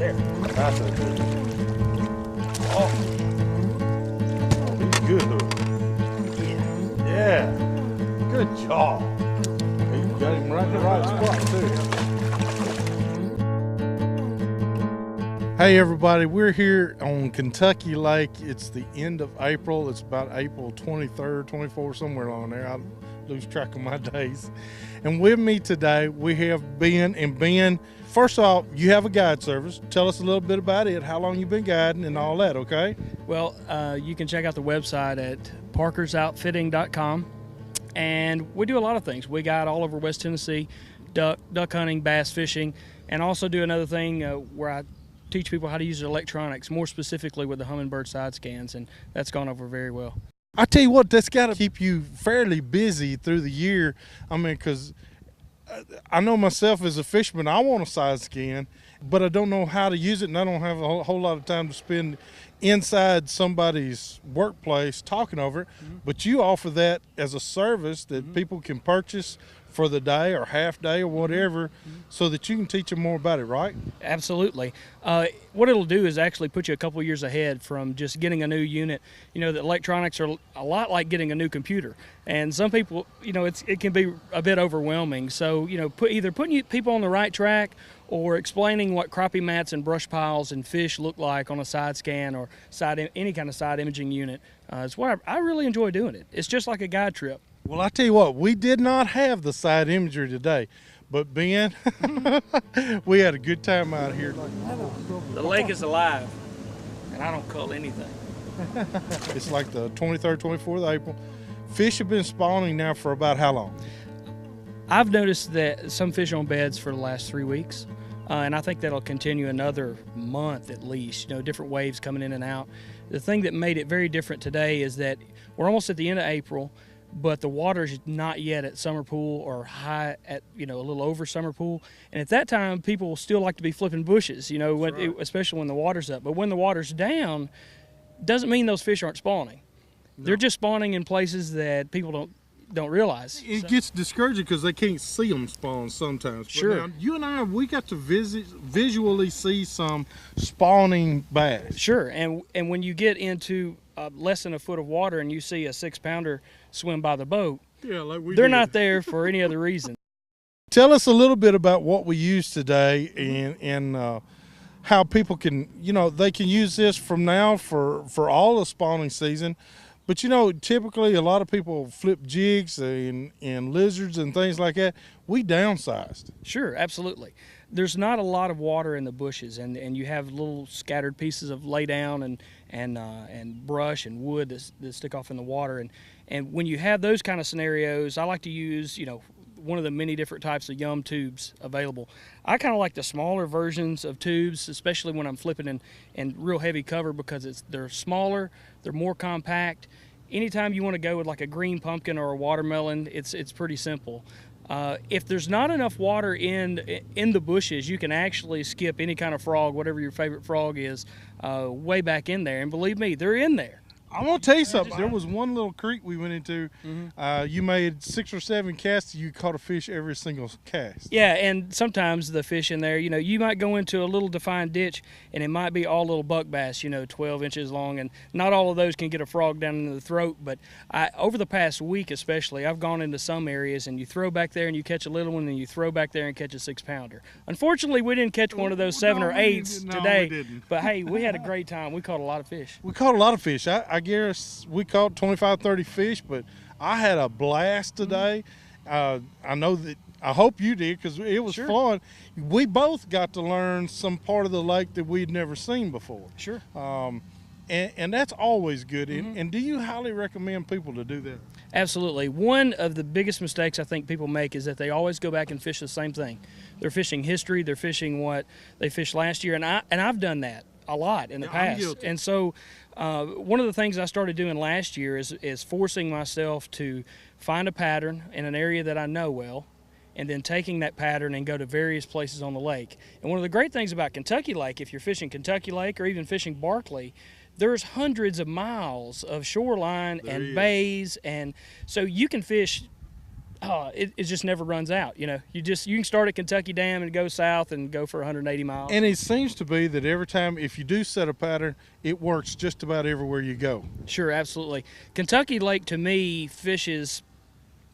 There. That's a good one. Oh, he's good. Yeah. Good job. You got him right in the right spot, too. Hey everybody, we're here on Kentucky Lake. It's the end of April. It's about April 23rd, 24th, somewhere along there. I lose track of my days. And with me today, we have Ben. And Ben, first off, you have a guide service. Tell us a little bit about it, how long you've been guiding and all that, okay? Well, you can check out the website at parkersoutfitting.com. And we do a lot of things. We guide all over West Tennessee, duck hunting, bass fishing, and also do another thing where I teach people how to use their electronics, more specifically with the Humminbird side scans, and that's gone over very well. I tell you what, that's got to keep you fairly busy through the year. I mean, because I know myself as a fisherman, I want a side scan, but I don't know how to use it, and I don't have a whole lot of time to spend inside somebody's workplace talking over it. Mm-hmm. But you offer that as a service that mm-hmm. people can purchase for the day or half day or whatever, mm-hmm. so that you can teach them more about it, right? Absolutely. What it'll do is actually put you a couple years ahead from just getting a new unit. You know, the electronics are a lot like getting a new computer, and some people, you know, it can be a bit overwhelming. So, you know, either putting people on the right track or explaining what crappie mats and brush piles and fish look like on a side scan or any kind of side imaging unit is what I really enjoy doing it. It's just like a guide trip. Well, I tell you what, we did not have the side imagery today, but Ben, we had a good time out here. The lake is alive, and I don't cull anything. It's like the 23rd, 24th of April. Fish have been spawning now for about how long? I've noticed that some fish on beds for the last 3 weeks, and I think that'll continue another month at least, you know, different waves coming in and out. The thing that made it very different today is that we're almost at the end of April, but the water's not yet at summer pool or high at, you know, a little over summer pool. And at that time, people still like to be flipping bushes, you know, especially when the water's up. But when the water's down, doesn't mean those fish aren't spawning. No. They're just spawning in places that people don't realize. It gets discouraging because they can't see them spawn sometimes. Sure. But now, you and I, we got to visually see some spawning bass. Sure, and when you get into less than a foot of water and you see a 6-pounder swim by the boat, yeah, like they're not there for any other reason. Tell us a little bit about what we use today and how people can, you know, they can use this from now for all the spawning season. But, you know, typically a lot of people flip jigs and lizards and things like that. We downsized. Sure, absolutely. There's not a lot of water in the bushes, and you have little scattered pieces of lay down and brush and wood that stick off in the water. And when you have those kind of scenarios, I like to use, you know, one of the many different types of Yum tubes available. I kind of like the smaller versions of tubes, especially when I'm flipping in real heavy cover, because they're smaller, they're more compact. Anytime you want to go with like a green pumpkin or a watermelon, it's pretty simple. If there's not enough water in the bushes, you can actually skip any kind of frog, whatever your favorite frog is, way back in there. And believe me, they're in there. I'm going to tell you something. There was one little creek we went into. Mm-hmm. You made 6 or 7 casts. You caught a fish every single cast. Yeah, and sometimes the fish in there, you know, you might go into a little defined ditch, and it might be all little buck bass, you know, 12 inches long, and not all of those can get a frog down in the throat. But over the past week especially, I've gone into some areas, and you throw back there and you catch a little one, and you throw back there and catch a 6-pounder. Unfortunately, we didn't catch one of those 7 or 8s today. We didn't. But hey, we had a great time. We caught a lot of fish. We caught a lot of fish. I guess we caught 25, 30 fish, but I had a blast today. I know that, I hope you did, because it was Sure. fun. We both got to learn some part of the lake that we'd never seen before. Sure. And that's always good. Mm-hmm. And do you highly recommend people to do that? Absolutely. One of the biggest mistakes I think people make is that they always go back and fish the same thing. They're fishing history, they're fishing what they fished last year, and I've done that a lot in the past. And so one of the things I started doing last year is forcing myself to find a pattern in an area that I know well, and then taking that pattern and go to various places on the lake. And one of the great things about Kentucky Lake, if you're fishing Kentucky Lake or even fishing Barkley, there's hundreds of miles of shoreline and bays, and so you can fish it just never runs out. You know, you can start at Kentucky Dam and go south and go for 180 miles. And it seems to be that every time, if you do set a pattern, it works just about everywhere you go. Sure, absolutely. Kentucky Lake to me fishes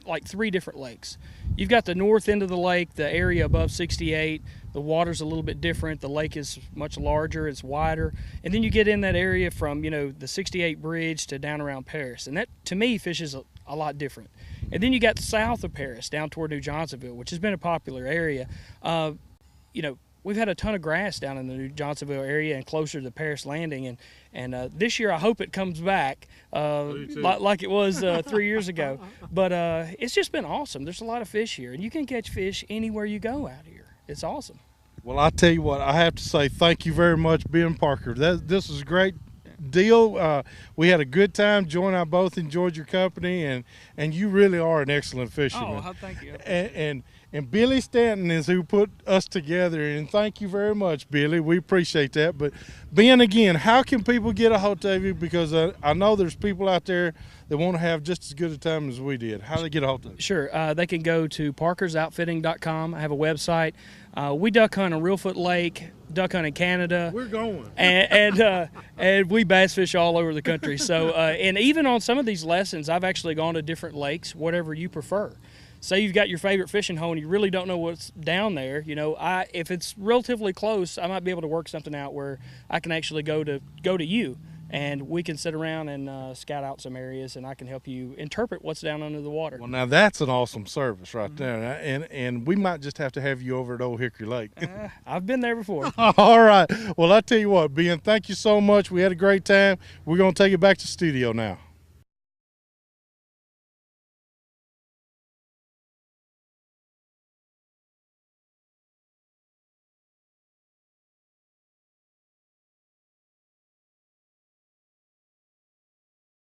like 3 different lakes. You've got the north end of the lake, the area above 68. The water's a little bit different. The lake is much larger, it's wider. And then you get in that area from, you know, the 68 bridge to down around Paris. And that, to me, fishes a lot different. And then you got south of Paris, down toward New Johnsonville, which has been a popular area. You know, we've had a ton of grass down in the New Johnsonville area and closer to the Paris Landing. And this year I hope it comes back like it was 3 years ago. But it's just been awesome. There's a lot of fish here, and you can catch fish anywhere you go out here. It's awesome. Well, I tell you what, I have to say thank you very much, Ben Parker. This was a great deal. We had a good time. Joy and I both enjoyed your company, and you really are an excellent fisherman. Oh, thank you. And Billy Stanton is who put us together, and thank you very much, Billy. We appreciate that. But Ben, again, how can people get a hold of you? Because I know there's people out there that want to have just as good a time as we did. How do they get a hold of you? Sure. They can go to parkersoutfitting.com. I have a website. We duck hunt on Reelfoot Lake, duck hunt in Canada. We're going. And we bass fish all over the country. So, and even on some of these lessons, I've actually gone to different lakes, whatever you prefer. Say you've got your favorite fishing hole and you really don't know what's down there, you know, if it's relatively close, I might be able to work something out where I can actually go to you, and we can sit around and scout out some areas, and I can help you interpret what's down under the water. Well, now that's an awesome service right there, and we might just have to have you over at Old Hickory Lake. I've been there before. All right. Well, I tell you what, Ben, thank you so much. We had a great time. We're going to take it back to the studio now.